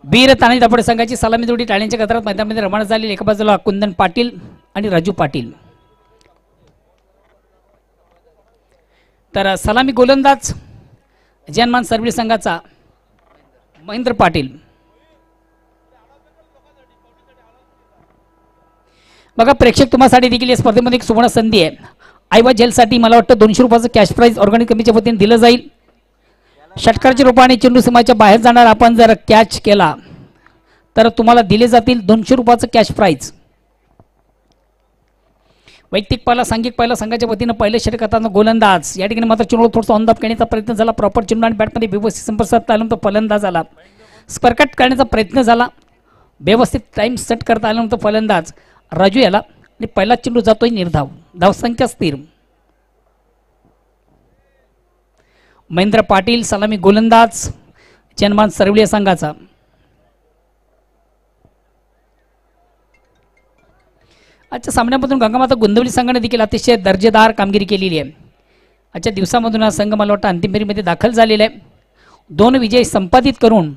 वीर तानाजी दापोडे संघाची सलामी जोडी टाळ्यांच्या गजरात मैदानामध्ये रवाना झाली। एका बाजूला कुंदन पाटील आणि राजू पाटील, तर सलामी गोलंदाज जनमान सर्विस संघाचा महेंद्र पाटील। बघा प्रेक्षक, तुम्हासाठी देखील या स्पर्धेमध्ये एक सुवर्ण संधी आहे। आईवा जेलसाठी मला वाटतं 200 रुपयाचं कॅश प्राइज ऑर्गॅनिक कमिटीच्या वतीने दिलं जाईल। षटकाराच्या रूपाने चेंडू सीमाच्या बाहेर जाणार आपण जर कॅच केला तर तुम्हाला दिले जातील 200 रुपयाचं कॅश प्राइज। वैयक्तिक पहिला, सांघिक पहिला संघाच्या वतीनं पहिले षटक करताना गोलंदाज या ठिकाणी मात्र चेंडू थोडंसं ऑन द करण्याचा प्रयत्न झाला। प्रॉपर चेंडू आणि बॅटमध्ये व्यवस्थित संपर्क साधता आला, तो फलंदाज आला। स्पर्कट करण्याचा प्रयत्न झाला, व्यवस्थित टाइम सेट करता आला नव्हतं फलंदाज राजू याला, आणि पहिला चेंडू जातोय निर्धाव, धावसंख्या स्थिर। महेंद्र पाटील सलामी गोलंदाज जनमान सर्विस संघाचा। आजच्या सामन्यामधून गंगामाता गोंदिवली संघाने देखील अतिशय दर्जेदार कामगिरी केलेली आहे। आजच्या दिवसामधून हा संघ मला वाटतं अंतिम फेरीमध्ये दाखल झालेला आहे। 2 विजय संपादित करून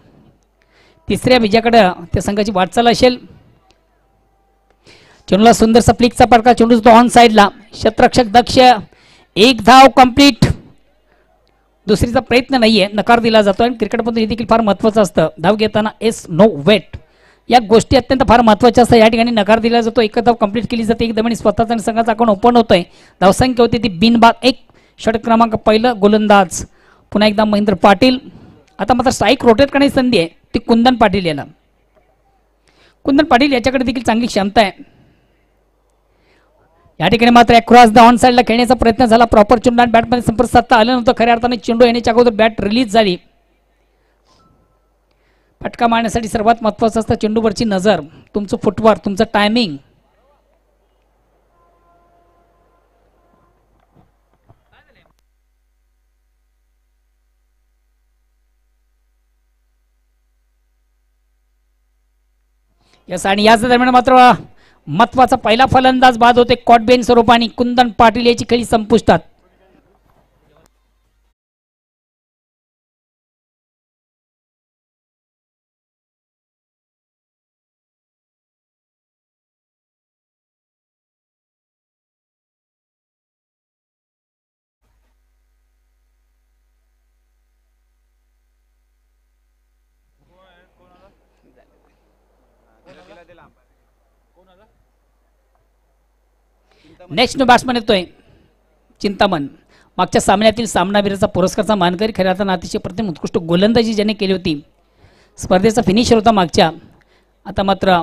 तिसऱ्या विजयाकडे त्या संघाची वाटचाल असेल। चेंडूला सुंदरसा फ्लिकचा फटका, चेंडू तो ऑन साइडला, क्षेत्ररक्षक दक्ष, एक धाव कंप्लीट। दुसरीचा प्रयत्न नाहीये, नकार दिला जातो आणि क्रिकेटमध्ये हे देखील फार महत्त्वाचं असतं। धाव घेताना एस नो वेट या गोष्टी अत्यंत फार महत्त्वाच्या असतात। या ठिकाणी नकार दिला जातो, एक धाव कंप्लीट केली जाते, एकदम आणि स्वतःचा आणि संघाचा अकाउंट ओपन होतोय। धावसंख्या होती ती बिनबाद 1। षटक क्रमांक पहिलं गोलंदाज पुन्हा एकदा महेंद्र पाटील। आता मात्र स्ट्राईक रोटेट करण्याची संधी आहे ती कुंदन पाटील याला। कुंदन पाटील याच्याकडे देखील चांगली क्षमता आहे। या ठिकाणी मात्र क्रॉस द ऑन साइडला खेळण्याचा प्रयत्न झाला, प्रॉपर चेंडू आणि बॅटमध्ये संपर्क साधता आलं नव्हतं। खऱ्या अर्थाने चेंडू येण्याच्या अगोदर बॅट रिलीज झाली। फटका मारण्यासाठी सर्वात महत्त्वाचं असतं चेंडूवरची नजर, तुमचं फुटवर्क, तुमचं टायमिंग। आणि याच दरम्यान मात्र महत्वाचा पहिला फलंदाज बाद होते कॉटबेन स्वरूपाने। कुंदन पाटील याची खेळी संपुष्टात। नेक्स्ट बॅट्समन येतोय चिंतामण, मागच्या सामन्यातील सामनावीराचा पुरस्कारचा मानकरी। खऱ्या अर्थानं अतिशय प्रतिम उत्कृष्ट गोलंदाजी ज्याने केली होती, स्पर्धेचा फिनिशर होता मागच्या। आता मात्र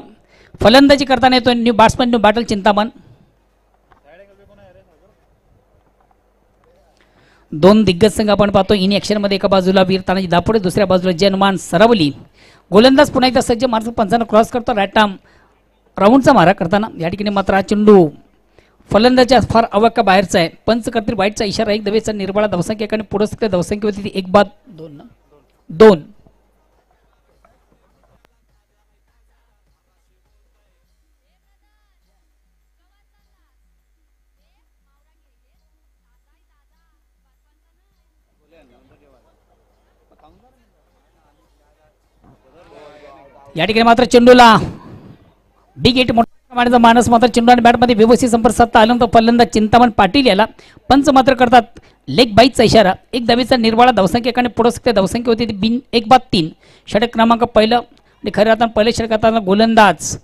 फलंदाजी करताना येतोय new batsman, new battle Chintaman. 2 दिग्गज संघ आपण पाहतो इन ॲक्शन मध्ये। एका बाजूला वीर तानाजी दापोडे, दुसऱ्या बाजूला जनमान सरवली। गोलंदाज पुन्हा एकदा सज्ज, मार्ग 5 क्रॉस करतो, राईट आर्म राऊंडचा मारा करताना। या ठिकाणी मात्र हा चेंडू फलंदाच्या फार अवाक्या बाहेरचा आहे। पंच करतील वाईटचा इशारा, एक दवेचा निर्वाळा। धावसंख्या आणि पुढे धावसंख्या होती ती 1-2। या ठिकाणी मात्र चेंडूला बिग हिट मोठा मानस मात्र चेंडू आणि बॅटमध्ये व्यवस्थित संपर्क साधता आला तर फलंदाज चिंतामण पाटील याला पंच मात्र करतात लेग बाईटचा इशारा। एक धावेचा निर्वाळा, धावसंख्या आणि पुढे धावसंख्या होती ती 1-3। षटक क्रमांक पहिलं आणि खऱ्या अर्थानं पहिल्या षटकात गोलंदाज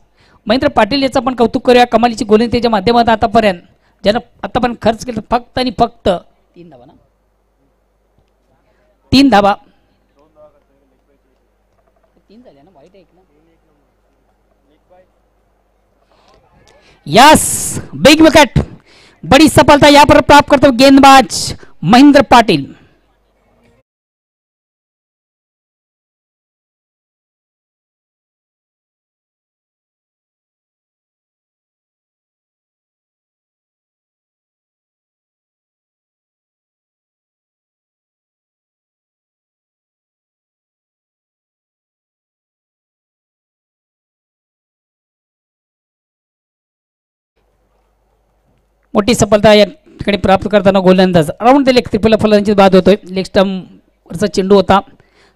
महेंद्र पाटील याचं आपण कौतुक करूया। कमालीची गोलंदाजीच्या माध्यमातून आतापर्यंत ज्यानं आतापर्यंत खर्च केला फक्त आणि फक्त 3 धावा ना, 3 धावा। 3 झाल्या ना, वाईट आहे ना। यस, बिग विकेट, बड़ी सफलता यहां पर प्राप्त करते हुए गेंदबाज महेंद्र पाटिल। मोठी सफलता या ठिकाणी प्राप्त करताना गोलंदाज अराउंड द लेग त्रिफला फलंदाजी बाद होतोय। लेग स्टंप वरचा चेंडू होता,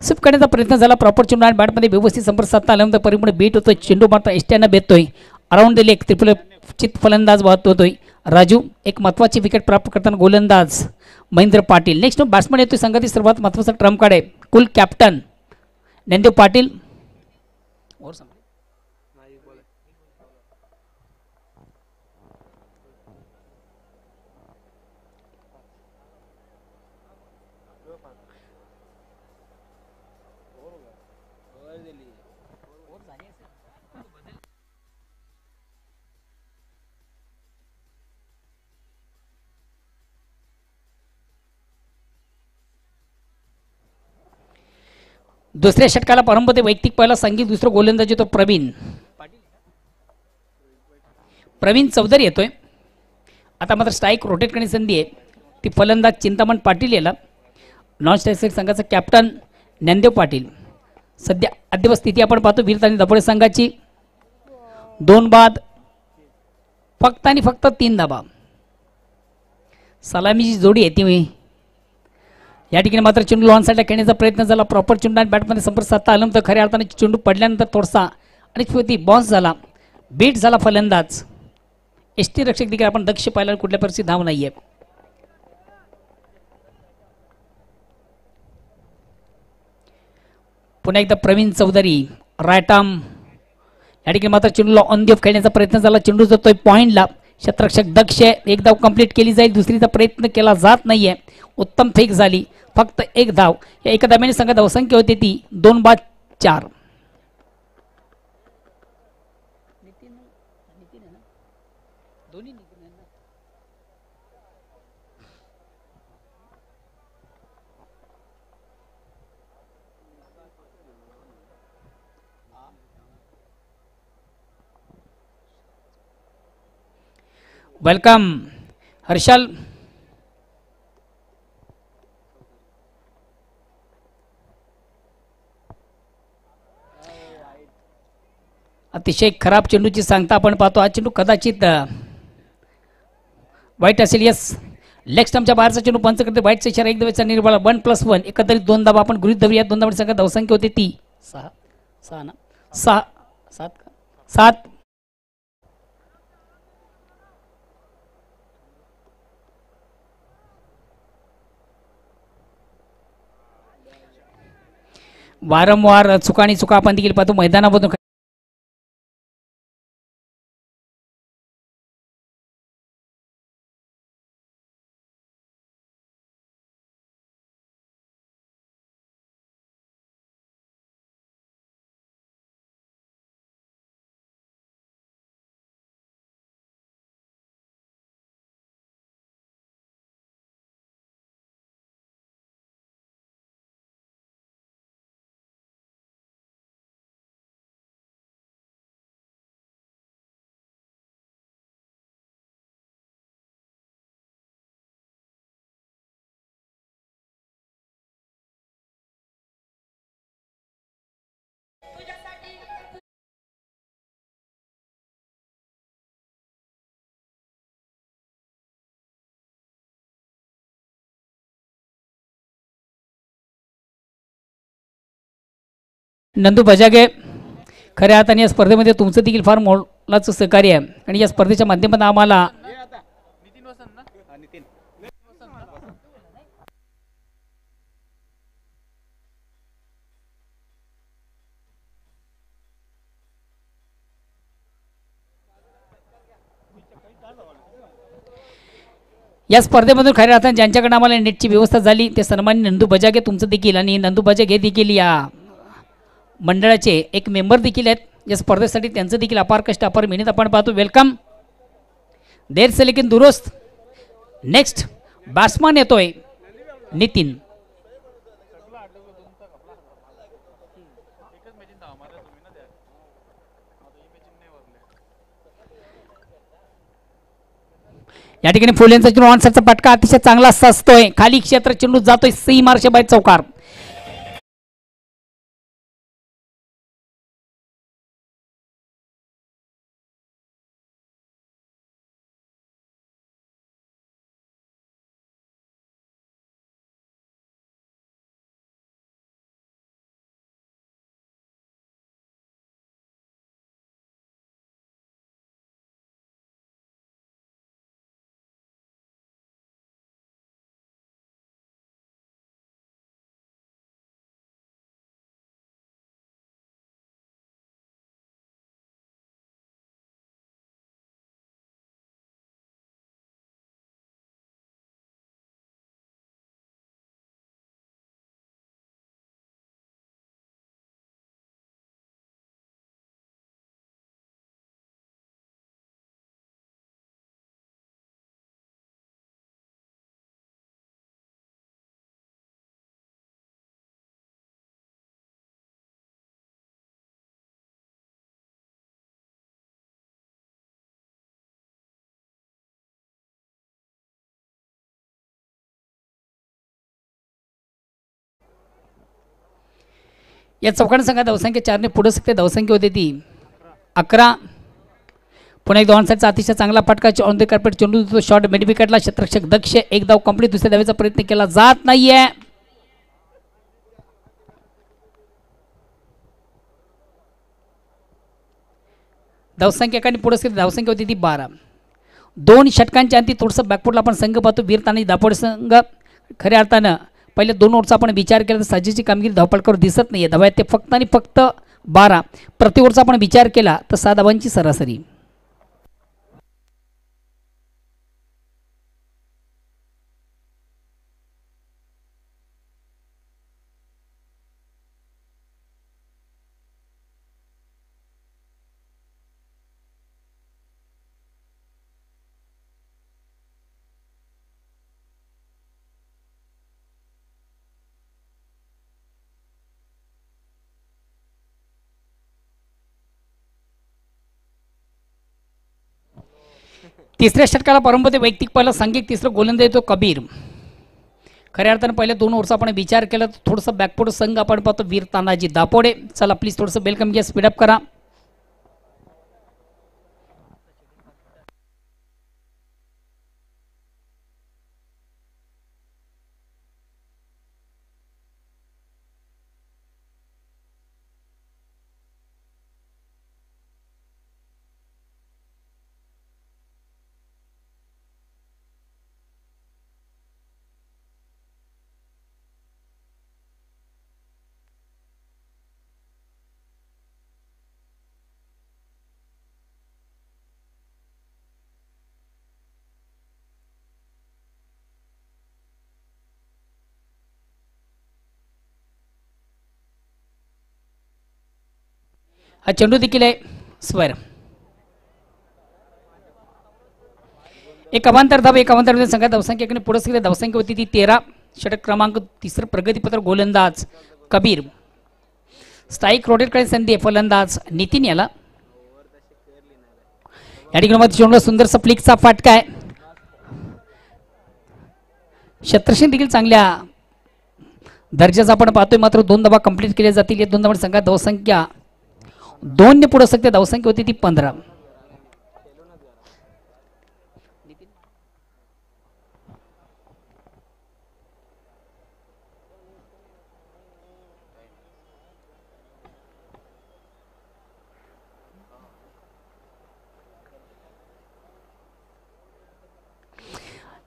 स्वीप करण्याचा प्रयत्न झाला, प्रॉपर चेंडू आणि बॅटमध्ये व्यवस्थित संपर्क साधता आल्यानंतर परिपूर्ण बीट होतोय, चेंडू मात्र एसट्यानं बेततोय, अराउंड द लेग त्रिफुल चित फलंदाज होतोय राजू. एक महत्त्वाची विकेट प्राप्त करताना गोलंदाज महेंद्र पाटील. नेक्स्ट बॅट्समन येतोय संघातील सर्वात महत्त्वाचा ट्रम्प कार्ड आहे, कुल कॅप्टन ज्ञानदेव पाटील. दुसऱ्या षटकाला प्रारंभ ते वैयक्तिक पहिला संगीत, दुसरं गोलंदाज येतो प्रवीण चौधरी येतोय. आता मात्र स्ट्राईक रोटेट करण्याची संधी आहे, ती फलंदाज चिंतामण पाटील याला. नॉन स्ट्राईक संघाचा कॅप्टन ज्ञानदेव पाटील. सध्या अद्ययावत स्थिती आपण पाहतो वीर आणि दापोडे संघाची. 2 बाद फक्त आणि फक्त 3 धाबा. सलामीची जोडी आहे ती. या ठिकाणी मात्र चेंडू लॉन साईडला खेळण्याचा प्रयत्न झाला, प्रॉपर चेंडू आणि बॅटमध्ये संपर्क साधता आल्यानंतर खऱ्या अर्थाने चेंडू पडल्यानंतर थोडासा आणि बॉन्स झाला, बीट झाला फलंदाज. एसटी रक्षक देखील आपण दक्ष पाहिला, कुठल्या परिस्थितीत धाव नाहीये. पुन्हा एकदा प्रवीण चौधरी राईट आर्म. या ठिकाणी मात्र चेंडूला ऑन दी ऑफ खेळण्याचा प्रयत्न झाला, चेंडू जातोय पॉइंटला, क्षेत्ररक्षक दक्ष. एक धाव कंप्लीट केली जाईल, दुसरीचा प्रयत्न केला जात नाहीये, उत्तम फेक झाली, फक्त 1 धाव. या एका धाब्याने संघात धावसंख्या होती ती 2 बाद 4. वेलकम हर्षल. अतिशय खराब चेंडूची सांगता आपण पाहतो. हा चेंडू कदाचित वाईट असेल. यस, लेग स्टंपच्या बाहेरचा चेंडू पंच करते, वाईटचा इशारा, एक धावेचा निर्बळ. 1+1 एकंदरीत 2 धावा आपण गृहीत धरूया. 2 धावांची संख्या धावसंख्या होती ती 6 ना 7. वारंवार चुका आणि चुका आपण देखील पाहतो मैदानामधून. नंदू बजागे, खऱ्या अर्थाने या स्पर्धेमध्ये तुमचं देखील फार मोलाचं सहकार्य आहे आणि या स्पर्धेच्या माध्यमातून आम्हाला या स्पर्धेमधून खऱ्या अर्थाने ज्यांच्याकडे आम्हाला नेटची व्यवस्था झाली ते सन्माननीय नंदू बजागे तुमचं देखील, आणि नंदू बजागे देखील या मंडळाचे एक मेंबर देखील आहेत. या स्पर्धेसाठी त्यांचं देखील अपार कष्ट अपार मेहनत आपण पाहतो. वेलकम. देर से लेकिन दुरुस्त. नेक्स्ट बॅट्समन येतोय नितीन. या ठिकाणी फुलेंचा चेंडू ऑनसाइडचा पटका अतिशय चांगला असतोय, खाली क्षेत्र चेंडू जातोय सी मार्शे बाहेर चौकार. या चौकाने संघा धावसंख्या 4ने पुढे सकते धावसंख्या होती ती 11. पुन्हा एकदा ऑन साईडचा अतिशय चांगला फटका ऑन द कार्पेट चेंडू शॉट मिड विकेटला क्षेत्ररक्षक दक्ष एक धाव कंप्लीट दुसऱ्या धावेचा प्रयत्न केला जात नाहीये. धावसंख्या एकाने पुढे सकते धावसंख्या होती ती 12. 2 षटकांच्या अंती थोडंसं बॅकफुटला आपण संघ पाहतो वीरतानी दापोड संघ. खऱ्या अर्थानं पहिले 2 ओव्हरचा आपण विचार केला तर साजेची कामगिरी धावपळकर दिसत नाहीये. धावा ते फक्त आणि फक्त 12. प्रति ओव्हरचा आपण विचार केला तर 6 धावांची सरासरी. तिसऱ्या षटकाला परंपरे वैयक्तिक पहिला सांघिक तिसरं गोलंदाज येतो कबीर. खऱ्या अर्थानं पहिले 2 ओव्हरचा आपण विचार केला तर थोडंसं बॅकफुट संघ आपण पाहतो वीर तानाजी दापोडे. चला प्लीज थोडंसं वेलकम घ्या स्पीडअप करा. हा चेंडू देखील आहे स्क्वेअर. एक अवांतर धाव एक अवांतर संघात धावसंख्या पुढे सकते धावसंख्या होती ती 13. षटक क्रमांक तिसरं प्रगतीपत्र गोलंदाज कबीर. स्ट्राईक रोटेटकडे संधी आहे फलंदाज नितीन याला. या ठिकाणी चेंडू सुंदरसा फ्लिकचा फाटका आहे. क्षेत्ररक्षण देखील चांगल्या दर्जाचा आपण पाहतोय मात्र 2 धावा कंप्लीट केल्या जातील. या 2 धावा संघात धावसंख्या 2 ने पुढे सकते धावसंख्या होती ती 15.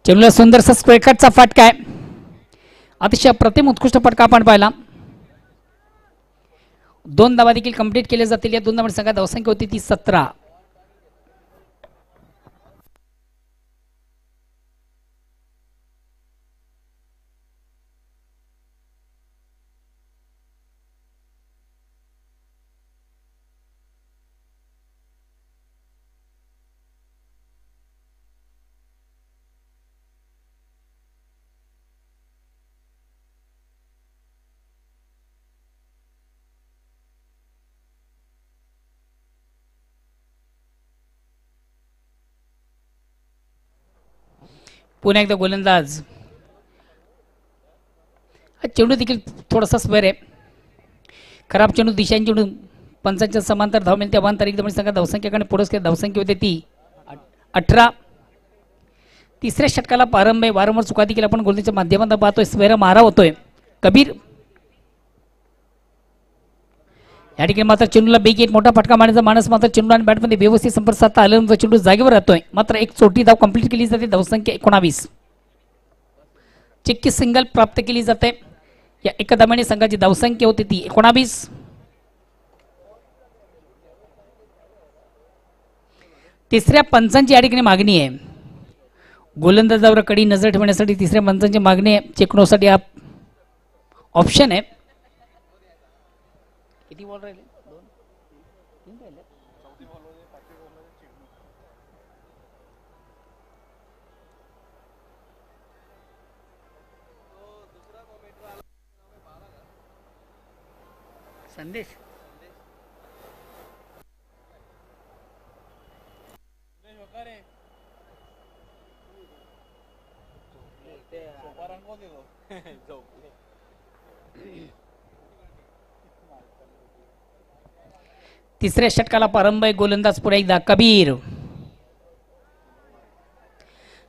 चेंडूला सुंदरसा स्क्वेअर कटचा फटका आहे. अतिशय अप्रतिम उत्कृष्ट फटका आपण पाहिला. 2 धावा देखील कंप्लीट केले जातील. या 2 धावांची संघात धावसंख्या होती ती 17. पुन्हा एकदा गोलंदाज. हा चेंडू देखील थोडासा स्क्वेअर आहे. खराब चेंडू दिशांची चेंडू पंचांच्या समांतर धाव मिळते. अवांतर एकदम संघात धावसंख्याकडे पुढे धावसंख्या होते ती 18. तिसऱ्या षटकाला प्रारंभ आहे. वारंवार चुका देखील आपण गोलंदाजीच्या माध्यमातून पाहतोय. स्क्वेअर मारा होतोय कबीर. या ठिकाणी मात्र चेंडूला बेग एक मोठा फटका मारण्याचा माणस मात्र चेंडू आणि बॅटमध्ये व्यवस्थित संपर्क साधता आल्यानंतर चेंडू जागेवर राहतोय. मात्र एक चोटी धाव कंप्लीट केली जाते. धावसंख्या 19. चिक्की सिंगल प्राप्त केली जाते. या एका धावाने संघाची धावसंख्या होती ती 19. तिसऱ्या पंचांची या ठिकाणी मागणी आहे. गोलंदाजावर कडी नजर ठेवण्यासाठी तिसऱ्या पंचांची मागणी आहे. चेकनोसाठी हा ऑप्शन आहे. किती बॉल राहिले? 2 3 राहिले. संदेश तिसऱ्या षटकाला प्रारंभ आहे. गोलंदाज पुढे एकदा कबीर.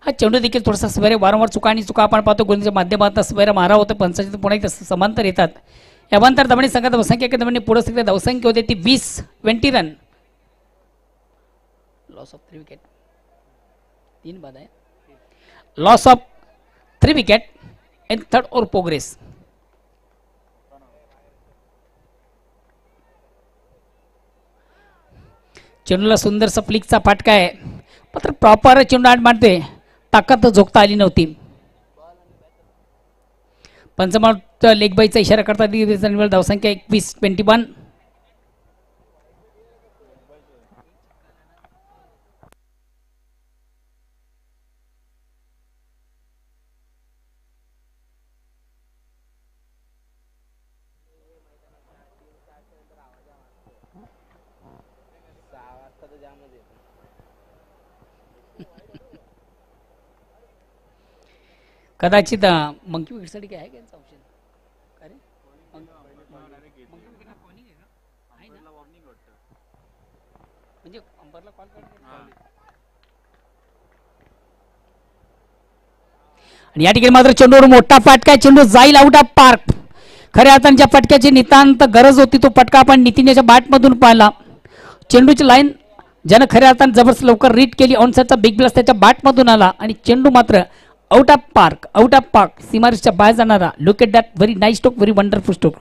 हा चेंडू देखील थोडासा स्वेरे वारंवार चुका आणि चुका आपण पाहतो. गोलंदाजच्या माध्यमातून स्वेरे मारा होतं. पंचायत पुन्हा एकदा समांतर येतात. यानंतर दमणी संघात धावसंख्या दमणी पुढे सगळ्या धावसंख्या होते ती 20 रन. Loss of 3 wicket. 3 बाद आहे. Loss of 3 wicket in third over progress. चेंडूला सुंदरसा फ्लिकचा फाटका आहे. मात्र प्रॉपर चेंडू आठ मारते ताकद झोकता आली नव्हती. पंचमार्त लेग बाईचा इशारा करतात. धावसंख्या 21. कदाचित मंकी विकेटसाठी काय आहे का ऑप्शन? म्हणजे अंबरला कॉल आणि या ठिकाणी मात्र चेंडूवर मोठा फटका. चेंडू जाईल आउट ऑफ पार्क. खऱ्या अर्थाने ज्या फटक्याची नितांत गरज होती तो फटका आपण नितीन याच्या बॅटमधून पाहिला. चेंडूची लाईन ज्यानं खऱ्या अर्थाने जबरदस्त लवकर रीड केली. ऑनसाइडचा बिग ब्लास्ट त्याच्या बॅटमधून आला आणि चेंडू मात्र आउट ऑफ पार्क सीमारेषच्या बाहेर जाणारा. Look at that very nice stroke, very wonderful stroke.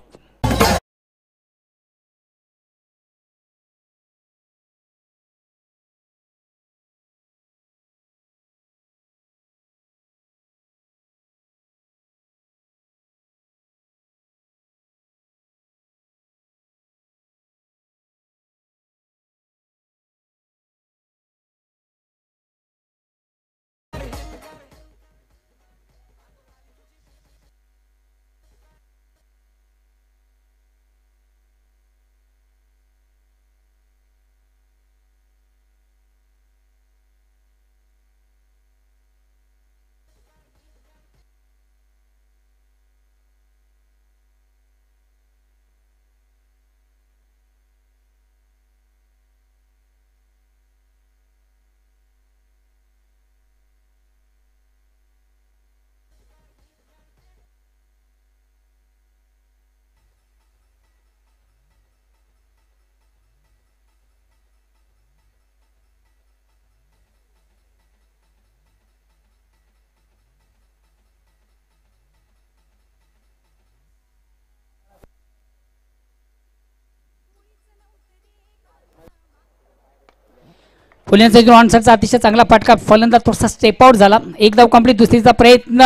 फुलेंचा ऑनसाइडचा अतिशय चांगला फटका. फलंदाज थोडासा स्टेप आउट झाला. एक धाव कंप्लीट. दुसरीचा प्रयत्न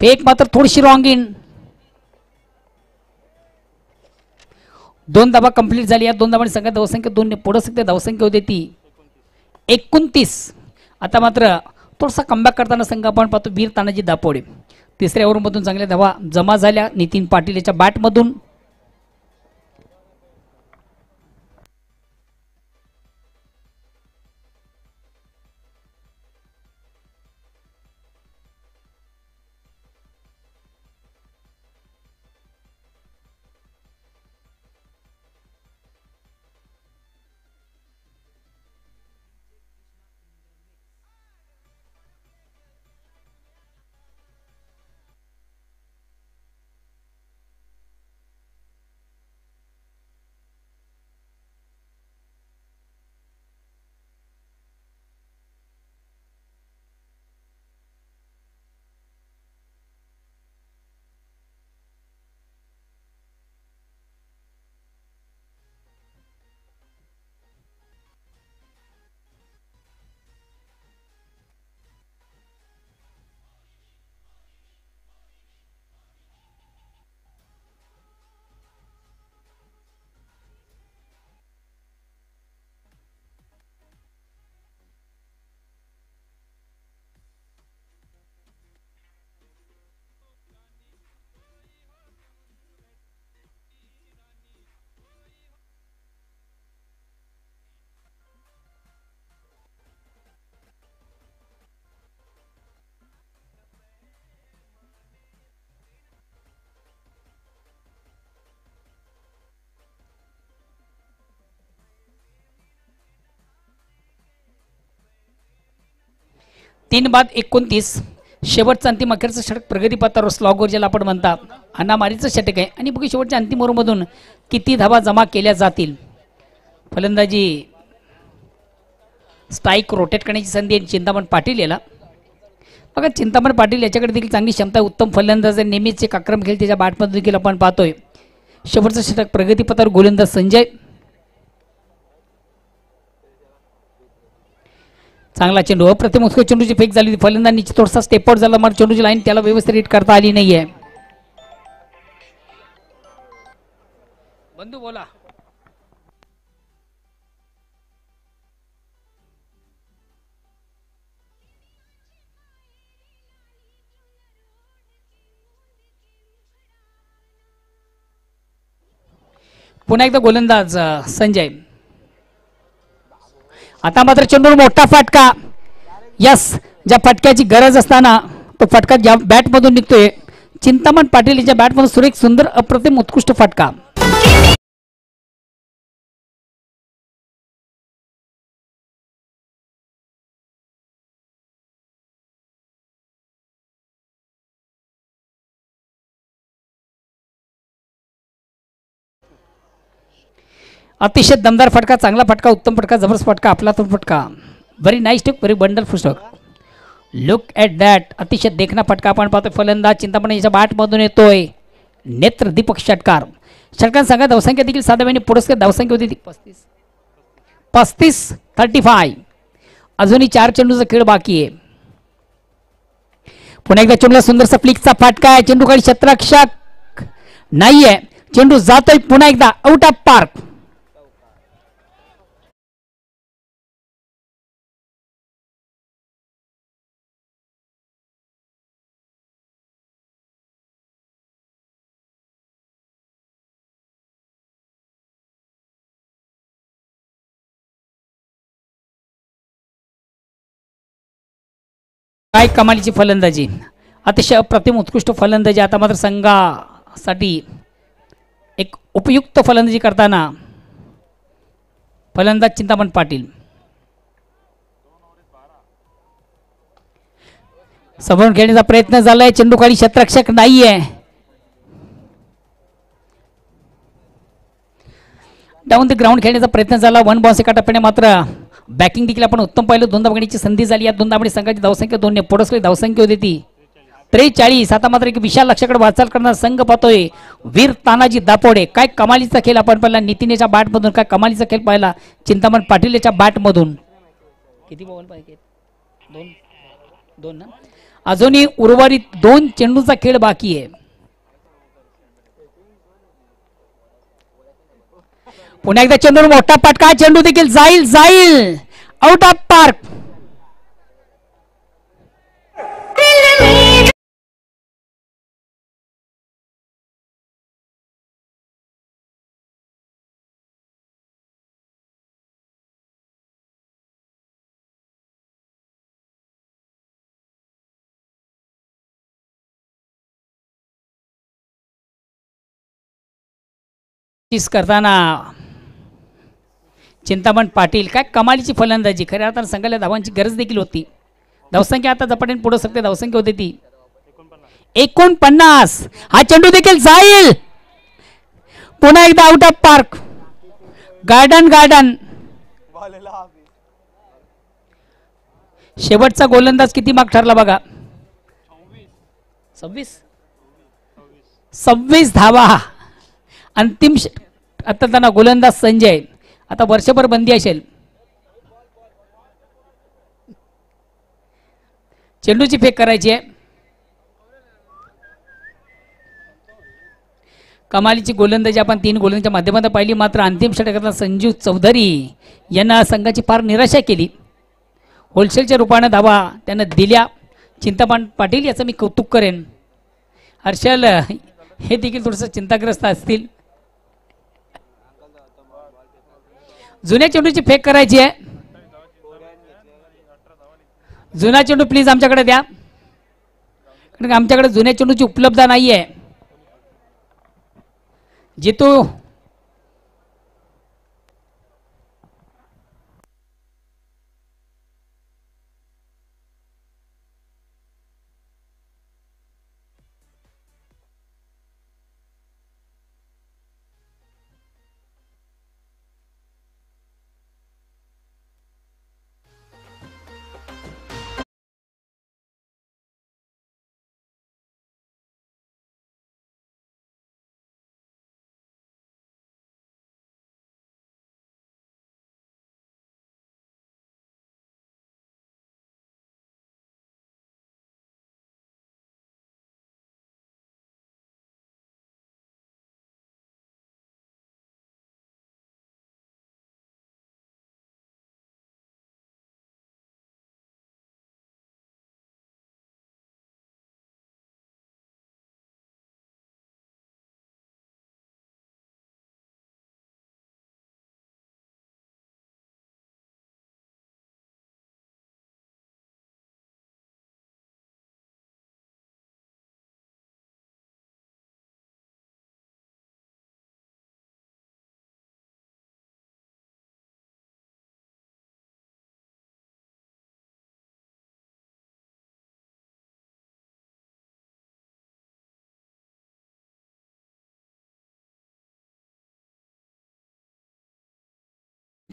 फेक मात्र थोडीशी रॉंग इन. 2 धावा कंप्लीट झाली. या 2 धावांनी संघात धावसंख्या 2 पुढे सगळ्या धावसंख्या होती ती 29. आता मात्र थोडासा कमबॅक करताना संघ आपण पाहतो वीर तानाजी दापोडे. तिसऱ्या ओव्हरमधून चांगल्या धावा जमा झाल्या नितीन पाटील याच्या बॅटमधून. 3 बाद 29. शेवटचं अंतिम अखेरचं षटक प्रगतीपथावर स्लॉगवर ज्याला आपण म्हणतात हाणामारीचं षटक आहे आणि बघू शेवटच्या अंतिम ओव्हरमधून किती धावा जमा केल्या जातील. फलंदाजी स्ट्राईक रोटेट करण्याची संधी आहे चिंतामण पाटील याला. बघा चिंतामण पाटील याच्याकडे देखील चांगली क्षमता आहे. उत्तम फलंदाज आहे. नेहमीच एक आक्रम खेळ त्याच्या बॅटमध्ये देखील आपण पाहतोय. शेवटचं षटक प्रगतीपथावर गोलंदाज संजय. चांगला चेंडू अप्रतिम उत्कृष्ट चेंडूची फेक झाली. फलंदाज निश्चित थोडासा स्टेप आउट झाला मात्र चेंडूची लाईन त्याला व्यवस्थित हिट करता आली नाहीये. बंधू बोला. पुन्हा एकदा गोलंदाज संजय. आता मात्र चेंडूवर मोठा फटका. यस, ज्या फटक्याची गरज असताना तो फटका ज्या बॅटमधून निघतोय चिंतामण पाटील यांच्या बॅटमधून सुरेख सुंदर अप्रतिम उत्कृष्ट फटका. अतिशय दमदार फटका, चांगला फटका, उत्तम फटका, जबरदस्त फटका, आपला तो फटका. Very nice stake, very wonderful stroke. Look at that. अतिशय देखना फटका आपण पाहतोय. फलंदाज चिंतामण याच्या बॅटमधून येतोय नेत्र दीपक षटकार. षटकार सांगा धावसंख्या देखील साधारण पुरस्कार धावसंख्या होती 35. अजूनही 4 चेंडूचा खेळ बाकी आहे. पुन्हा एकदा चेंडूला सुंदरसा फ्लिकचा फटका आहे. चेंडू खाली क्षेत्ररक्षक नाहीये. चेंडू जातोय पुन्हा एकदा आउट ऑफ पार्क. काय कमालीची फलंदाजी, अतिशय अप्रतिम उत्कृष्ट फलंदाजी. आता मात्र संघासाठी एक उपयुक्त फलंदाजी करताना फलंदाज चिंतामण पाटील. समोरून खेळण्याचा प्रयत्न झालाय. चेंडू खाली क्षेत्ररक्षक नाहीये. डाऊन द ग्राउंड खेळण्याचा प्रयत्न झाला. 1 बॉन्स एका टप्प्याने मात्र बॅकिंग देखील आपण उत्तम पाहिलं. 2 धावण्याची संधी झाली. या 2 धावणे संघाची धावसंख्या 2 ने पोडसली धावसंख्या होती ती 43. आता मात्र एक विशाल लक्ष्याकडे वाटचाल करणारा संघ पाहतोय. वीर तानाजी दापोडे. काय कमालीचा खेळ आपण पाहिला नितीनेच्या बॅटमधून. काय कमालीचा खेळ पाहिला चिंतामण पाटील याच्या बॅटमधून. किती बॉल पाहिजे? 2 ना. अजूनही उर्वरित 2 चेंडूचा खेळ बाकी आहे. पुन्हा एकदा चेंडूवर मोठा फटका. चेंडू देखील जाईल आउट ऑफ पार्क. करताना चिंतामण पाटील. काय कमालीची फलंदाजी. खऱ्या अर्थानं संघाला धावांची गरज देखील होती. धावसंख्या आता झपाट्याने पुढे सकते धावसंख्या होती ती 49. हा चेंडू देखील जाईल पुन्हा एकदा आउट ऑफ पार्क. गार्डन. शेवटचा गोलंदाज किती माग ठरला बघा. 26 धावा. अंतिम आता त्यांना गोलंदाज संजय. आता वर्षभर बंदी असेल. चेंडूची फेक करायची आहे. कमालीची गोलंदाजी आपण 3 गोलंदाजीच्या माध्यमातून पाहिली. मात्र अंतिम षटकातला संजीव चौधरी यांना संघाची फार निराशा केली. होलसेलच्या रूपाने धावा त्यांना दिल्या. चिंतामण पाटील याचं मी कौतुक करेन. हर्षल हे देखील थोडंसं चिंताग्रस्त असतील. जुन्या चेंडूची फेक करायची आहे. जुना चेंडू प्लीज आमच्याकडे द्या कारण आमच्याकडे जुन्या चेंडूची उपलब्धता नाही आहे. जितू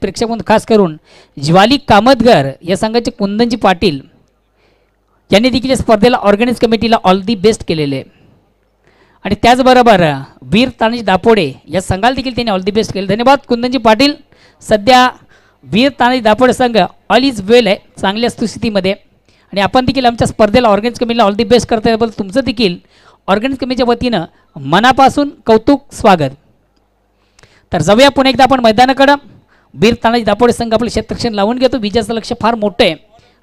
प्रेक्षक म्हणून खास करून ज्वाली कामतगर या संघाचे कुंदनजी पाटील यांनी देखील या स्पर्धेला ऑर्गनाइज कमिटीला ऑल दी बेस्ट केलेले आहे. आणि त्याचबरोबर वीर तानाजी दापोडे या संघाला देखील त्यांनी ऑल दी बेस्ट केले. धन्यवाद कुंदनजी पाटील. सध्या वीर तानाजी दापोडे संघ ऑल इज वेल आहे, चांगल्या स्थितीमध्ये. आणि आपण देखील आमच्या स्पर्धेला ऑर्गनाइज कमिटीला ऑल दी बेस्ट करता याबद्दल तुमचं देखील ऑर्गनाइज कमिटीच्या वतीनं मनापासून कौतुक स्वागत. तर जाऊया पुन्हा एकदा आपण मैदानाकडं. वीर तानाजी दापोडे संघ आपलं क्षेत्ररक्षण लावून घेतो. विजयाचं लक्ष फार मोठं आहे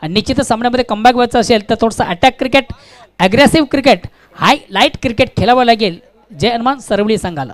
आणि निश्चितच सामन्यामध्ये कमबॅक व्हायचं असेल तर थोडंसं अटॅक क्रिकेट, ॲग्रेसिव्ह क्रिकेट, हाय लाईट क्रिकेट खेळावं लागेल जय हनुमान सरवली संघाला.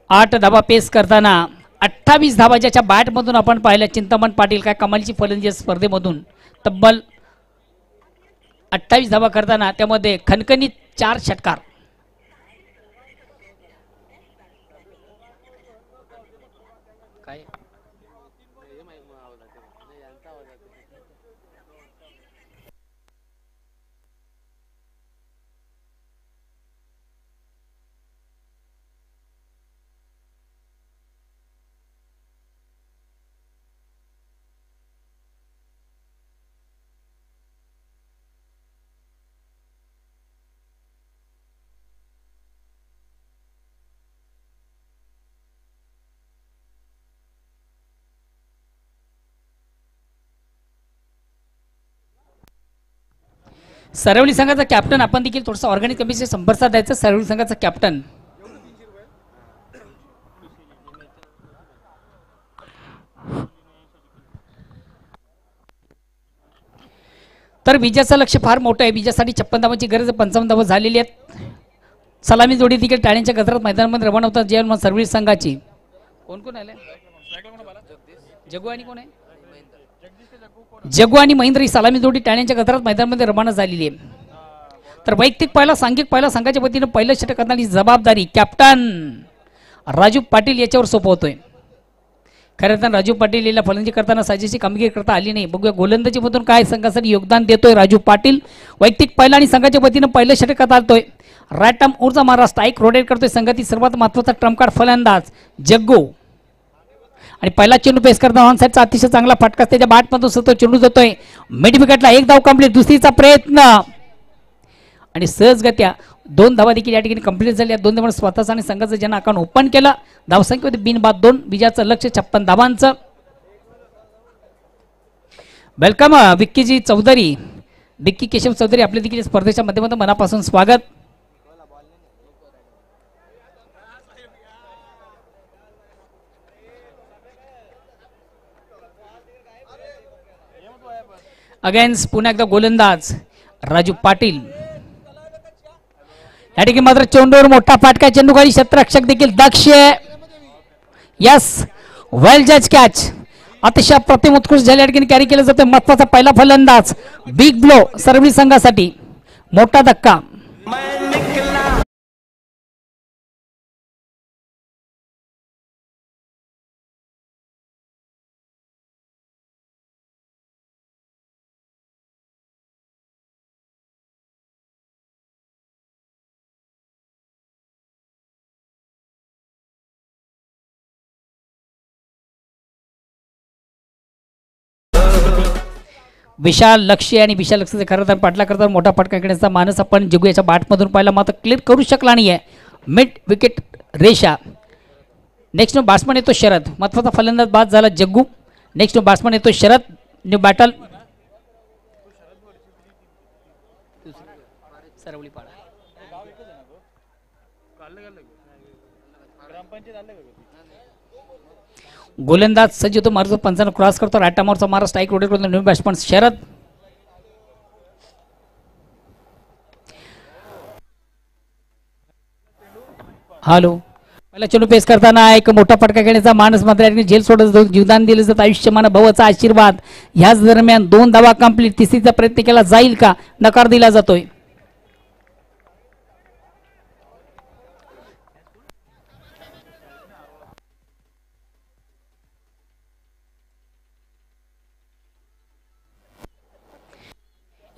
आठ धाबा पेस करताना 28 धाबा ज्याच्या बॅटमधून आपण पाहिलं चिंतामण पाटील काय कमालची फलंदाजी स्पर्धेमधून तब्बल 28 धाबा करताना त्यामध्ये खणखणीत 4 षटकार. सरवली संघाचा कॅप्टन आपण देखील थोडंसं ऑर्गॅनिक कमिटीचे संपर्क साधायचं. सरवली संघाचा कॅप्टन तर विजयाचं लक्ष फार मोठं आहे. विजयासाठी 56 धावांची गरज, 55 धावा झालेली आहेत. सलामी जोडी देखील टाळ्यांच्या गजरात मैदानामध्ये रवाना होतात जय हनुमान सरवली संघाची. कोण कोण आले? जगू आणि कोण आहे? जगू आणि महेंद्र ही सलामी जोडी टाळ्यांच्या गजरात मैदानामध्ये रवाना झालेली आहे. तर वैयक्तिक पहिला, सांघिक पहिला संघाच्या वतीनं पहिलं षटक करण्याची जबाबदारी कॅप्टन राजू पाटील याच्यावर सोपवतोय. खरं तर राजू पाटील याला फलंदाजी करताना साजेशी कामगिरी करता आली नाही. बघूया गोलंदाजीमधून काय संघासाठी योगदान देतोय राजू पाटील. वैयक्तिक पहिला आणि संघाच्या वतीनं पहिलं षटक करता आलतोय. राईट आर्म ऊर्जा मारा, स्ट्राईक रोटेट करतोय संघातील सर्वात महत्त्वाचा ट्रम्प फलंदाज जग्गू. आणि पहिला चेंडू पेस करताना ऑन साईडचा अतिशय चांगला फटका त्याच्या बॅटमधून सतत चेंडू जातोय मिड विकेटला. 1 धाव कंप्लीट. दुसरीचा प्रयत्न आणि सहजगत्या 2 धावा देखील या ठिकाणी कंप्लीट झाल्या. 2 धावांनी स्वतःचा आणि संघाचं ज्यांना अकाउंट ओपन केलं. धावसंख्येमध्ये बिनबाद 2. विजयाचं लक्ष 56 धावांचं. वेलकम विक्कीजी चौधरी, विक्की केशव चौधरी आपल्या देखील स्पर्धेच्या माध्यमातून मनापासून स्वागत. अगेन्स्ट पुन्हा एकदा गोलंदाज राजू पाटील. या ठिकाणी मात्र चेंडूवर मोठा फाटका, चेंडू खाली क्षेत्ररक्षक देखील दक्ष. यस, वेल जज कॅच. अतिशय अप्रतिम उत्कृष्ट झाल्या ठिकाणी कॅरी केलं जातं. महत्वाचा पहिला फलंदाज, बिग ब्लो सरवली संघासाठी, मोठा धक्का. विशाल लक्ष्य आणि विशाल लक्ष्य खरं तर पाटला करता मोठा फटका खेळण्याचा मानस आपण जगू याच्या बॅटमधून पाहिला, मात्र क्लिअर करू शकला नाही आहे. मिड विकेट रेषा. नेक्स्ट बॅट्समन येतो शरद. महत्वाचा फलंदाज बाद झाला जग्गू. नेक्स्ट बॅट्समन येतो शरद. New battle सरवळीपाडा. गोलंदाज सज्ज होतो, मारतो पंचांना क्रॉस करतो, राटामारचा मारा स्ट्राईक रोटेट करतो न्यू बॅट्समन शरद. हॅलो, पहिला चेंडू पेस करताना एक मोठा फटका खेळण्याचा मानस मात्र झेल सोडत जीवदान दिलं जातं आयुष्यमान भवचा आशीर्वाद. ह्याच दरम्यान 2 धावा कंप्लीट. तिसरीचा प्रयत्न केला जाईल का, नकार दिला जातोय.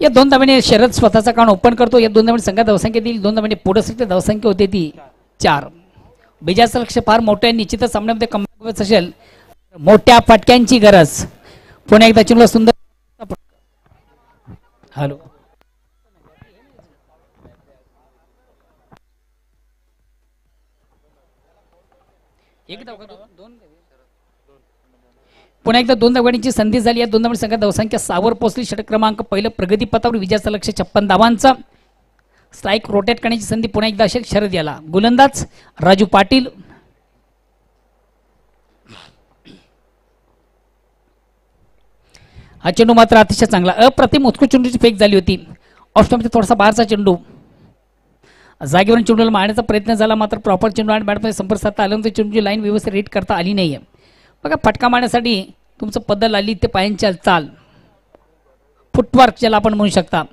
या 2 धावांनी शरद स्वतःचा कान ओपन करतो. या 2 धावांनी संघात धावसंख्या दिली. 2 धावांनी पुढे सगळे धावसंख्या होते ती 4. बीजाचं लक्ष फार मोठं आहे, निश्चितच सामन्यामध्ये कमबॅक असेल. मोठ्या फटक्यांची गरज. पुन्हा एकदा चेंडूला सुंदर. हॅलो, पुन्हा एकदा 2 धावांची संधी झाली. या 2 धावांनी संघात धावसंख्या 6 वर पोहोचली. षटक क्रमांक पहिलं प्रगतीपथावर. विजयाचं लक्ष 56 धावांचा. स्ट्राईक रोटेट करण्याची संधी पुन्हा एकदा असेल शरद याला. गोलंदाज राजू पाटील. हा चेंडू मात्र अतिशय चांगला अप्रतिम उत्कृष्ट चेंडूची फेक झाली होती. ऑफ स्टंपमध्ये थोडासा बाहेरचा चेंडू. जागेवरून चेंडूला मारण्याचा प्रयत्न झाला, मात्र प्रॉपर चेंडू आणि बॅटमध्ये संपर्क साधता आल्यानंतर चेंडूची लाईन व्यवस्थित रीड करता आली नाहीये. बघा, फटका मारण्यासाठी तुमचं पद्धत आली ते पायांची चाल, फुटवर्क ज्याला आपण म्हणू शकता.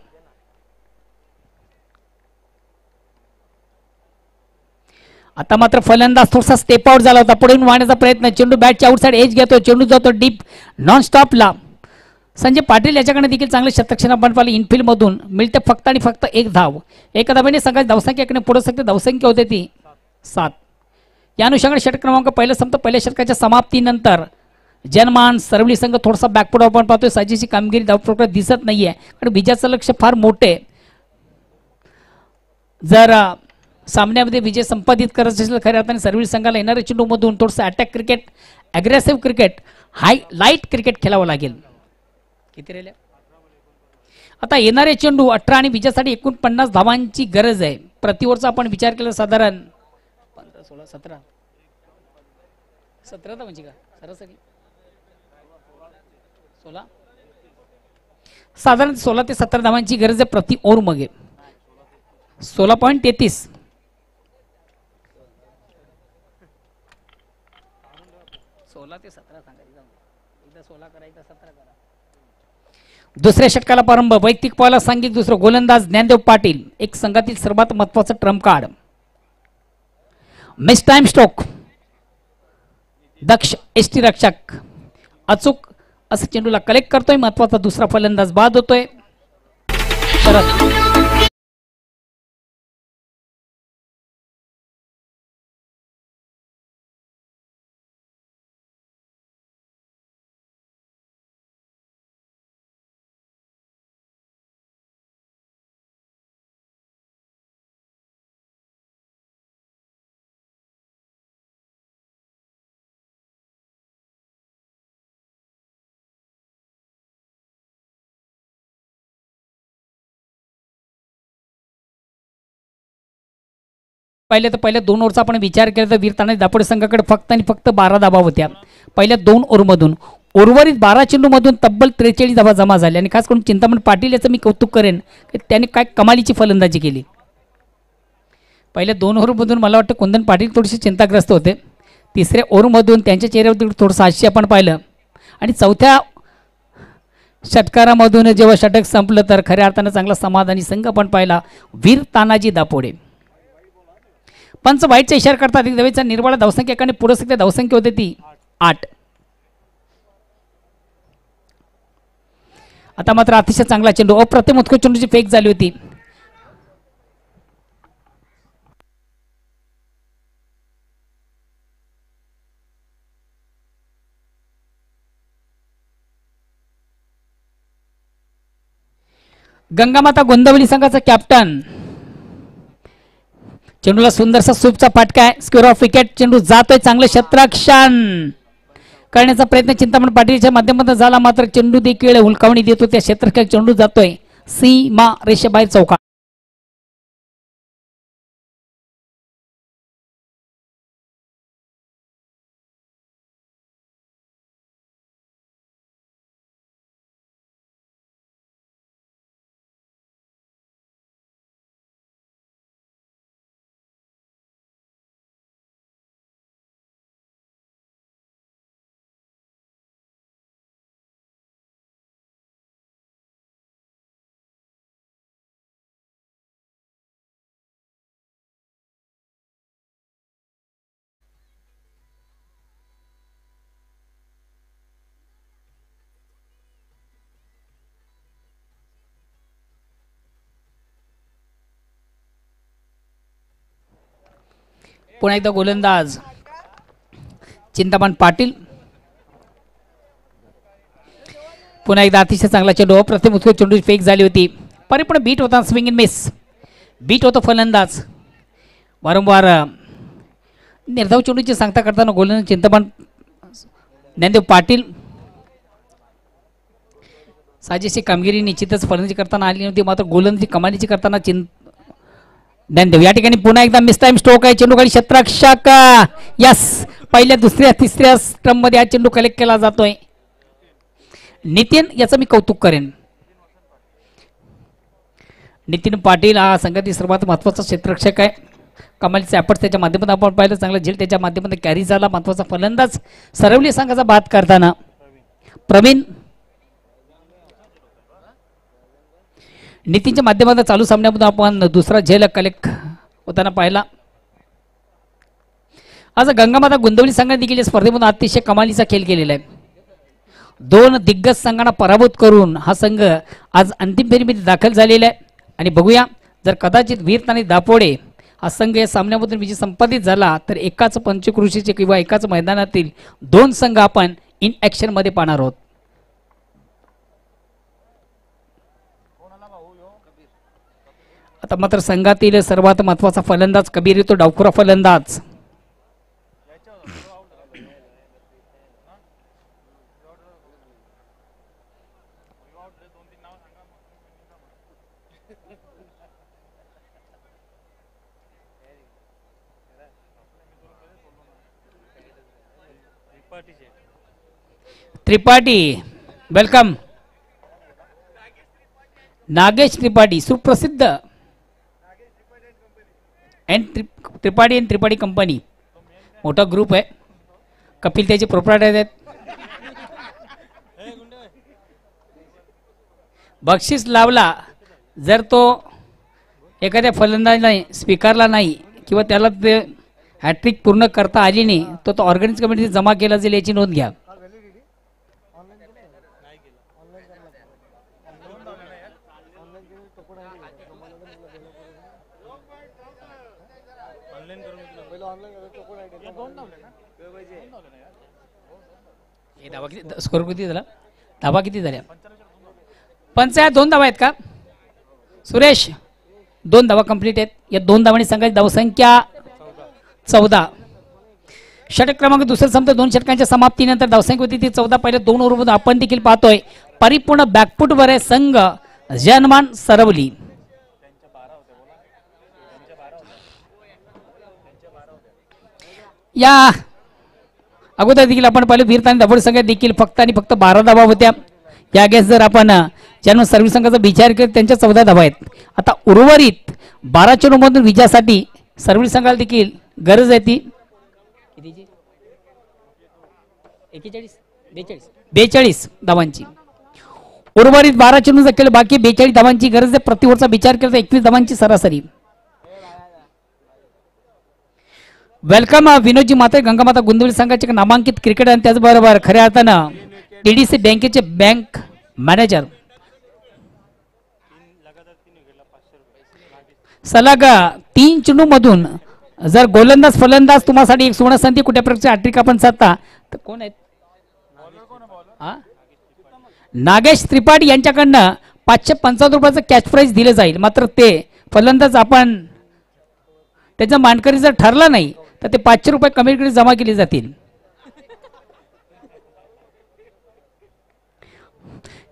आता मात्र फलंदाज थोडासा स्टेप आउट झाला होता. पुढे मारण्याचा प्रयत्न. चेंडू बॅटच्या आउटसाइड एज घेतो. चेंडू जातो डीप नॉन स्टॉपला. संजय पाटील याच्याकडे देखील चांगले शतक्षण आपण पाहिलं. इनफिल्ड मधून मिळते फक्त आणि फक्त 1 धाव. एका धावेने सगळ्यात धावसंख्याकडे पुढे सकते धावसंख्या होते ती 7. या अनुषंगाने षटक क्रमांक पहिलं संपतं. पहिल्या षटकाच्या समाप्तीनंतर जनमान सरवली संघ थोडासा बॅकफुट आपण पाहतोय. साजेशी कामगिरी धावपटकात दिसत नाहीये, कारण विजयाचं लक्ष फार मोठे. जर सामन्यामध्ये विजय संपादित करायचं असेल खऱ्या अर्थाने सरवली संघाला येणाऱ्या चेंडूमधून थोडंसं अटॅक क्रिकेट, अग्रेसिव्ह क्रिकेट, हाय लाईट क्रिकेट खेळावं लागेल. किती राहिल्या आता येणारे चेंडू 18 आणि विजयासाठी 49 धावांची गरज आहे. प्रति ओव्हरचा आपण विचार केला साधारण 15, 16, 17 धावांची का सरासरी 16, साधारण 16 ते 17 धावांची गरज आहे प्रति ओव्हर. मग 16.33. 16 ते 17 सांगायचं. एकदा 16 करा, एकदा 17 करा. दुसऱ्या षटकाला प्रारंभ. वैयक्तिक पाहायला सांगितलं दुसरं. गोलंदाज ज्ञानदेव पाटील. एक संघातील सर्वात महत्वाचं trump card. Mistimed stroke. दक्ष एसटी रक्षक अचूक असं चेंडूला कलेक्ट करतोय. महत्वाचा दुसरा फलंदाज बाद होतोय. शरद पहिल्या 2 ओव्हरचा आपण विचार केला तर वीरताना दापोडे संघाकडे फक्त आणि फक्त 12 धावा होत्या पहिल्या 2 ओव्हरमधून. उर्वरित 12 चेंडूमधून तब्बल 43 धावा जमा झाल्या. आणि खास करून चिंतामण पाटील याचं मी कौतुक करेन की त्यांनी काय कमालीची फलंदाजी केली. पहिल्या 2 ओव्हरमधून मला वाटतं कुंदन पाटील थोडेसे चिंताग्रस्त होते. तिसऱ्या ओव्हरमधून त्यांच्या चेहऱ्यावरती थोडंसं हास्य आपण पाहिलं. आणि चौथ्या षटकारामधून जेव्हा षटक संपलं तर खऱ्या अर्थानं चांगला समाधानी संघ आपण पाहिला. वीर तानाजी दापोडे. पंच वाईटचा इशारा करतात. दवेचा निर्वाळा धावसंख्या एकाने पुढे सकते धावसंख्या होते ती 8. आता मात्र अतिशय चांगला चेंडू. अप्रतिम उत्कृष्ट चेंडूची फेक झाली होती. गंगामाता गोंदवली संघाचा कॅप्टन. चेंडूला सुंदरसा सूपचा फटका आहे. Square of wicket. चेंडू जातोय. चांगलं क्षेत्ररक्षण करण्याचा प्रयत्न चिंतामण पाटीलच्या माध्यमातून झाला, मात्र चेंडू देखील हुलकावणी देतो. त्या क्षेत्ररक्षक चेंडू जातोय सीमा रेषेबाहेर चौका. पुन्हा एकदा गोलंदाज चिंतामण पाटील. पुन्हा एकदा अतिशय चांगला चेंडू, प्रथम उत्कृष्ट चेंडू फेक झाली होती, परिपूर्ण बीट होता, स्विंग इन मिस, बीट होतो फलंदाज. वारंवार निर्धाव चेंडूची सांगता करताना गोलंदाज चिंतामण ज्ञानदेव पाटील. साजेशी कामगिरी निश्चितच फलंदाजी करताना आली नव्हती, मात्र गोलंदाजी कमालीची करताना ज्ञानदेव. या ठिकाणी पुन्हा एकदा मिस टाइम स्ट्रोक आहे, चेंडू खाली क्षेत्ररक्षक. यस, पहिल्या दुसऱ्या तिसऱ्या स्टंप मध्ये हा चेंडू कलेक्ट केला जातोय. नितीन याचं मी कौतुक करेन. नितीन पाटील हा संघातील सर्वात महत्त्वाचा क्षेत्ररक्षक आहे. कमालीचे एफर्ट्स त्याच्या माध्यमातून आपण पाहिलं, चांगला झेल त्याच्या माध्यमातून कॅरी झाला. महत्त्वाचा फलंदाज सरवली संघाचा बाद करताना प्रवीण. नितीनच्या माध्यमातून चालू सामन्यामधून आपण दुसरा झेल कलेक्ट होताना पाहिला. आज गंगामाता गोंदिवली संघाने देखील या स्पर्धेमधून अतिशय कमालीचा खेळ केलेला आहे. दोन दिग्गज संघांना पराभूत करून हा संघ आज अंतिम फेरीमध्ये दाखल झालेला आहे. आणि बघूया, जर कदाचित वीरतानी दापोडे हा संघ या सामन्यामधून विजय संपादित झाला तर एकाच पंचक्रोशीचे किंवा एकाच मैदानातील दोन संघ आपण इन ॲक्शन मध्ये पाहणार आहोत. आता मात्र संघातील सर्वात महत्त्वाचा फलंदाज कबीर येतो, डावखुरा फलंदाज. त्रिपाठी वेलकम. नागेश त्रिपाठी सुप्रसिद्ध त्रिपाठी अँड त्रिपाठी कंपनी, मोठा ग्रुप आहे. कपिल त्याचे प्रोप्रायटर आहेत. बक्षीस लावला जर तो एखाद्या फलंदाजाला स्वीकारला नाही किंवा त्याला ते हॅट्रिक पूर्ण करता आली नाही तो ऑर्गनाइज कमिटीने जमा केला जाईल, याची नोंद घ्या. धावा किती, स्कोर किती झाला, धावा किती झाल्या? पंचायत 2 धावा आहेत का सुरेश? 2 धावा कंप्लीट आहेत. या 2 धावांनी संघाची धावसंख्या 14. षटक क्रमांक दुसरे संपते 2 षटकांच्या समाप्तीनंतर धावसंख्या होती ती 14. पहिले 2 ओव्हरमध्ये आपण देखील पाहतोय परिपूर्ण बॅकफुटवर आहे संघ जनमान सरवली. या अगोदर देखील आपण पाहिलं वीरतानी दापोडे संघात देखील फक्त आणि फक्त 12 धावा होत्या. या गॅस जर आपण जनमान सर्व्हिस संघाचा विचार केला त्यांच्या 14 धावा आहेत. आता उर्वरित 12 चेंडूमधून विजयासाठी सर्व्हिस संघाला देखील गरज आहे ती 42 धावांची. उर्वरित 12 चेंडू केले बाकी 42 धावांची गरज आहे. प्रति ओव्हरचा विचार केला तर 21 धावांची सरासरी. वेलकम विनोदजी माते, गंगामाता गोंदिवली संघाचे नामांकित क्रिकेटर आणि त्याचबरोबर खऱ्या अर्थानं टीडीसी बँकेचे बँक मॅनेजर. सलग 3 चेंडू मधून जर गोलंदाज फलंदाज तुम्हासाठी एक सुवर्ण संधी कुठल्या प्रकारचे हॅट्रिक आपण साधता तर कोण आहेत? नागेश त्रिपाठी यांच्याकडनं 555 रुपयाचं कॅश प्राइज दिले जाईल. मात्र ते फलंदाज आपण त्याचा मानकरी जर ठरला नाही तर ते 500 रुपये कमिटीकडे जमा केले जातील.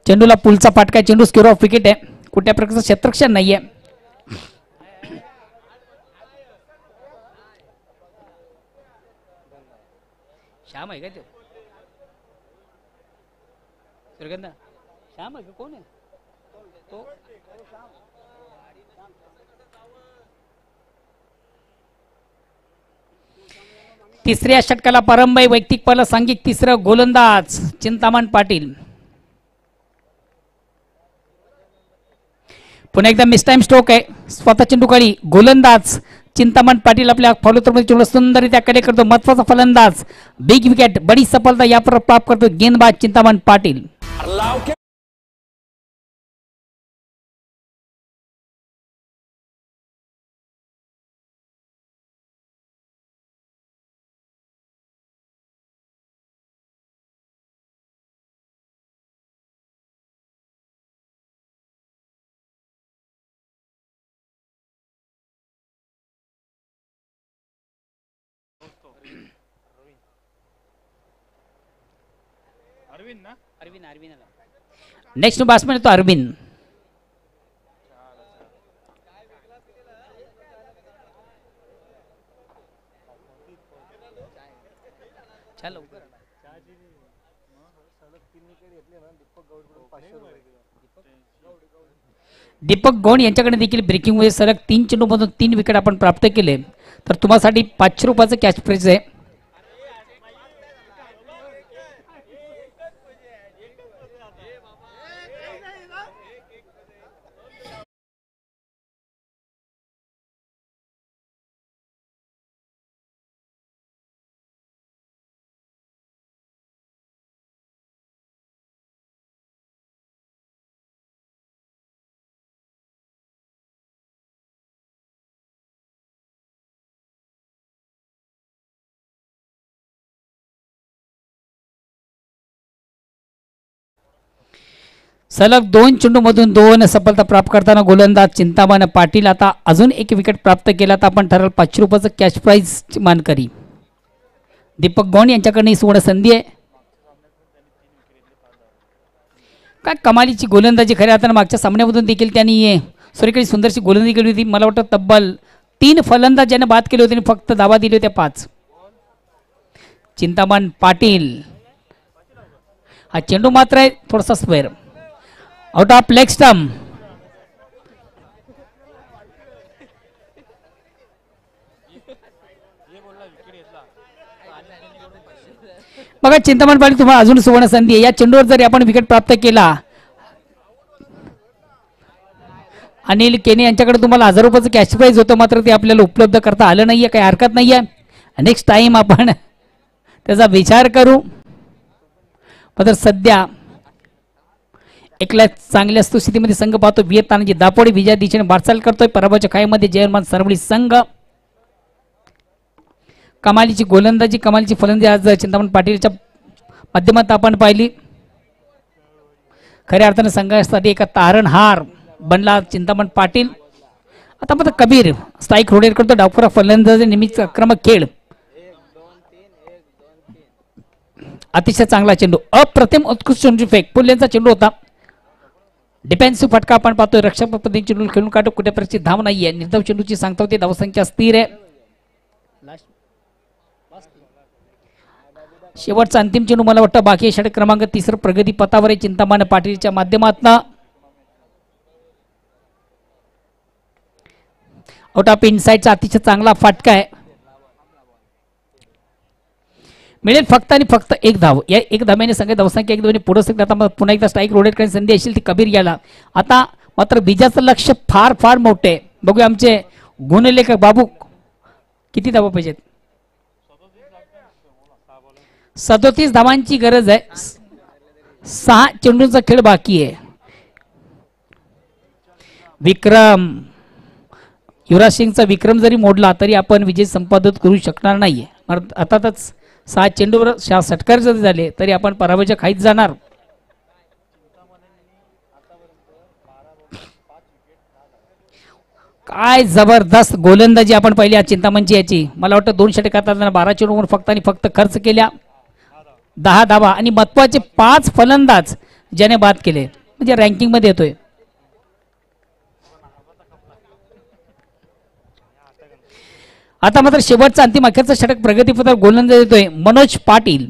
चेंडूला पुलचा फाटका, चेंडू स्क्वेअर ऑफ विकेट आहे, कुठल्या प्रकारचं क्षेत्ररक्षण नाहीये. श्याम आहे का तो? सुरगंधा श्याम आहे का, कोण आहे तो? तिसऱ्या षटकाला प्रारंभ आहे. वैयक्तिक पहिला सांघिक तिसरं गोलंदाज चिंतामण पाटील. पुन्हा एकदा मिस टाइम स्ट्रोक आहे. स्वतः चेंडूखाली गोलंदाज चिंतामण पाटील आपल्या फॉलोथ्रोमध्ये चेंडू सुंदररित्या कडे करतो. महत्वाचा फलंदाज बिग विकेट, बडी सफलता या प्राप्त करतो गेंदबाज चिंतामण पाटील. नेक्स्ट बॅट्समॅन येतो अरविंद. दीपक गौड यांच्याकडे देखील ब्रेकिंग मध्ये सलग 3 चेंडूमधून 3 विकेट आपण प्राप्त केले. तर तुम्हासाठी 500 रुपयाचं कॅश प्राइज आहे. सलग 2 चेंडूमधून 2 सफलता प्राप्त करताना गोलंदाज चिंतामण पाटील आता अजून 1 विकेट प्राप्त केला तर आपण ठरवलं 500 रुपयाचं कॅश प्राइज मानकरी. दीपक गौड यांच्याकडे ही सुवर्ण संधी आहे. काय कमालीची गोलंदाजी खऱ्या अर्थानं मागच्या सामन्यामधून देखील त्यांनी सुरेखी सुंदरशी गोलंदाजी केली होती. मला वाटतं तब्बल 3 फलंदाज ज्याने बाद केले होते आणि फक्त धावा दिले होते 5. चिंतामण पाटील हा चेंडू मात्र आहे थोडासा square out of leg stump. बघा चिंतामण पाटील तुम्हाला अजून सुवर्ण संधी आहे. या चेंडूवर जर आपण विकेट प्राप्त केला अनिल केने यांच्याकडे तुम्हाला 1000 रुपयाचं कॅश प्राइज होतं मात्र ते आपल्याला उपलब्ध करता आलं नाहीये. काही हरकत नाहीये. नेक्स्ट टाइम आपण त्याचा विचार करू. मात्र सध्या एकला चांगल्या स्थितीमध्ये संघ पाहतो. वियतानाची दापोडी विजया दिशेने वाटचाल करतोय. पराभवाच्या खाईमध्ये जयमान सरवळी संघ. कमालीची गोलंदाजी कमालीची फलंदाजी आज चिंतामण पाटीलच्या माध्यमात आपण पाहिली. खऱ्या अर्थाने संघासाठी एका तारणहार बनला चिंतामण पाटील. आता मात्र कबीर स्ट्राईक रोडेट करतो. डावखुरा फलंदाजी नेहमीच आक्रमक खेळ. अतिशय चांगला चेंडू अप्रतिम उत्कृष्ट चेंडू फेक पुल्यांचा चेंडू होता. डिफेन्सिव्ह फटका आपण पाहतोय. रक्षक पद्धतीने चेंडू खेळून काढतो. कुठे प्रकारची धाव नाहीये. निर्धाव चेंडूची सांगता होती. धावसंख्या स्थिर आहे. शेवटचा अंतिम चेंडू मला वाटतं बाकी षटक क्रमांक 3 प्रगती पथावर आहे चिंतामण पाटीलच्या माध्यमातून. आउट ऑफ इनसाइडचा अतिशय चांगला फटका आहे. मिळेल फक्त आणि फक्त 1 धाव. या 1 धाव्याने संघ धावसंख्या 1-2 पुढे सकते. आता पुन्हा एकदा स्ट्राईक रोटेट करण्याची संधी असेल ती कबीर याला. आता मात्र बीजाचं लक्ष फार फार मोठे. बघूया आमचे गुणलेखक बाबू किती धावा पाहिजेत. 37 धावांची गरज आहे. 6 चेंडूंचा खेळ बाकी आहे. विक्रम युवराज सिंगचा विक्रम जरी मोडला तरी आपण विजय संपादित करू शकणार नाहीये. अर्थातच 6 चेंडूवर 6 षटकार जरी झाले तरी आपण पराभवाच्या खाईत जाणार. काय जबरदस्त गोलंदाजी आपण पाहिली आज चिंतामणची याची. मला वाटतं 2 षटकात 12 चेंडूवर फक्त आणि फक्त खर्च केल्या 10 धावा आणि महत्वाचे 5 फलंदाज ज्याने बाद केले म्हणजे रँकिंग मध्ये येतोय. आता मात्र शेवटचा अंतिम अखेरचा षटक प्रगतीपथावर गोलंदाज येतोय मनोज पाटील.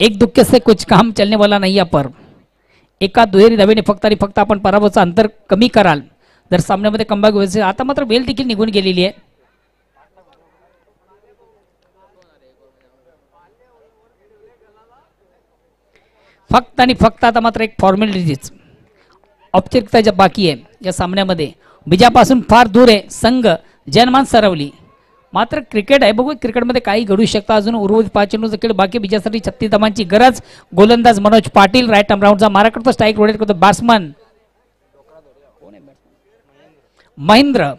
एक दुःख से कुछ काम चलने वाला नहीं पर एका दुहेरी धावेने फक्त आणि फक्त आपण पराभवाचं अंतर कमी कराल जर सामन्यामध्ये कमबॅक व्हायचं. आता मात्र वेळ देखील निघून गेलेली आहे. फक्त आणि फक्त आता मात्र एक फॉर्मॅलिटीज औपचारिकता ज्या बाकी आहे या सामन्यामध्ये. विजयापासून फार दूर आहे संघ जनमान सरवली. मात्र क्रिकेट आहे बघू क्रिकेटमध्ये काही घडू शकतं. अजून उर्वरित 5 चेंडूचा खेळ बाकी. विजयासाठी 36 धावांची गरज. गोलंदाज मनोज पाटील राईट आर्म राऊंडचा मारा करतो. स्ट्राईक रोटेट करतो. बॅट्समन महेंद्र.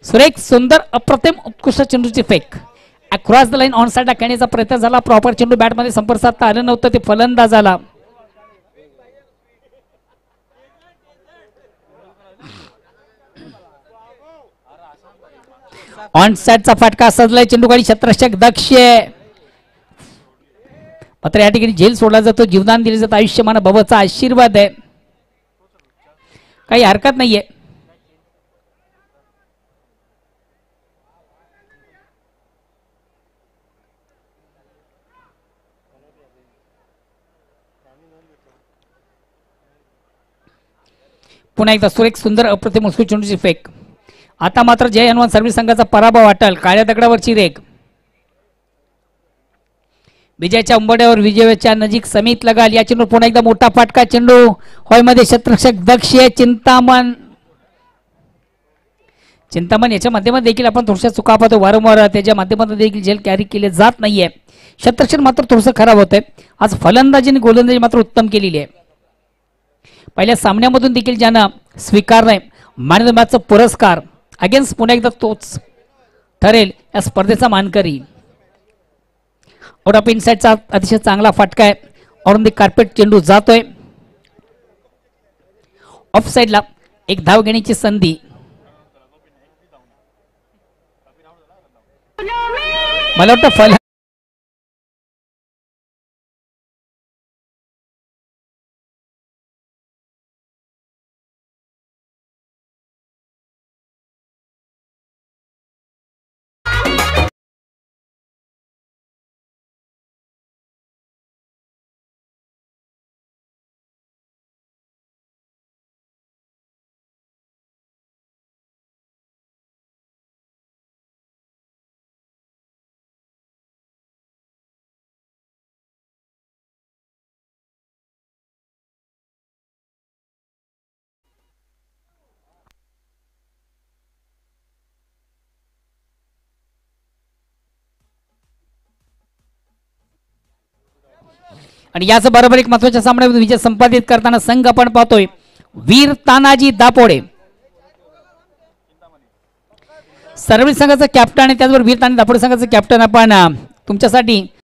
सुरेख सुंदर अप्रतिम उत्कृष्ट चेंडूची फेक across the line on side टाकण्याचा प्रयत्न झाला. प्रॉपर चेंडू बॅटमध्ये संपर्क साधता आलं नव्हतं. ते फलंदाजाला ऑन साइडचा फटका सजलाय चेंडू गाडी क्षेत्ररक्षक दक्ष मात्र या ठिकाणी झेल सोडला जातो जीवदान दिले जातं आयुष्यमान बाबाचा आशीर्वाद आहे काही हरकत नाहीये पुन्हा एकदा सुरेख सुंदर अप्रतिम मुस्कुट चेंडूची फेक आता मात्र जय हनुमान सर्व्हिस संघाचा पराभव वाटल काळ्या दगडावरची रेग विजयाच्या उंबड्यावर विजयाच्या नजीक समित लगाल या चेंडू पुन्हा एकदा मोठा फटका चेंडू हॉयमध्ये क्षेत्ररक्षक दक्ष चिंतामण याच्या माध्यमातून देखील आपण थोड्याशा चुका पाहतो वारंवार त्याच्या माध्यमातून देखील झेल कॅरी केले जात नाहीये क्षेत्ररक्षण मात्र थोडंसं खराब होतंय आज फलंदाजी आणि गोलंदाजी मात्र उत्तम केलेली आहे पहिल्या सामन्यामधून देखील ज्यानं स्वीकारलाय मॅन ऑफ द मॅचचा पुरस्कार अगेन्स्ट पुन्हा एकदा तोच ठरेल या स्पर्धेचा मानकरी आउट ऑफ इनसाइडचा अतिशय चांगला फटका आहे ऑन द कार्पेट चेंडू जातोय ऑफ साइडला एक धाव घेण्याची संधी मला वाटतं आणि याच बरोबर एक महत्वाच्या सामन्यात विजय संपादित करताना संघ आपण पाहतोय वीर तानाजी दापोडे सर्व्हिस संघाचा कॅप्टन आणि त्याचबरोबर वीर तानाजी दापोडे संघाचा कॅप्टन आपण तुमच्यासाठी